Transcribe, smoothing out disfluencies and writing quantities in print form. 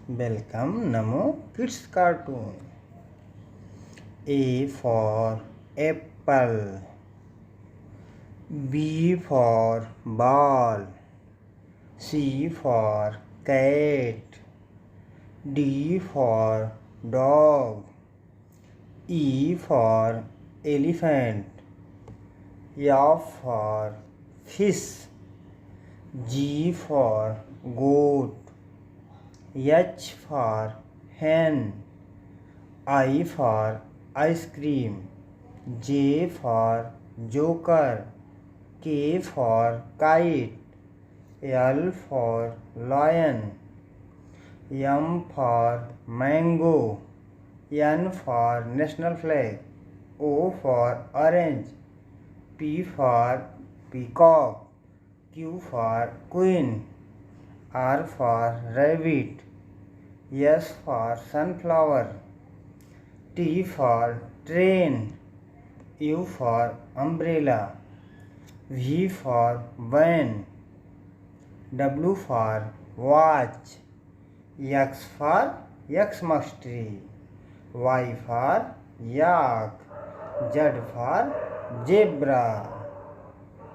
Welcome Namo Kids Cartoon. A for apple. B for ball. C for cat. D for dog. E for elephant. F for fish. G for goat. H for hen. I for ice cream. J for joker. K for kite. L for lion. M for mango. N for national flag. O for orange. P for peacock. Q for queen. R for rabbit. S for sunflower. T for train. U for umbrella. V for van. W for watch. X for Xmas tree. Y for yak. Z for zebra.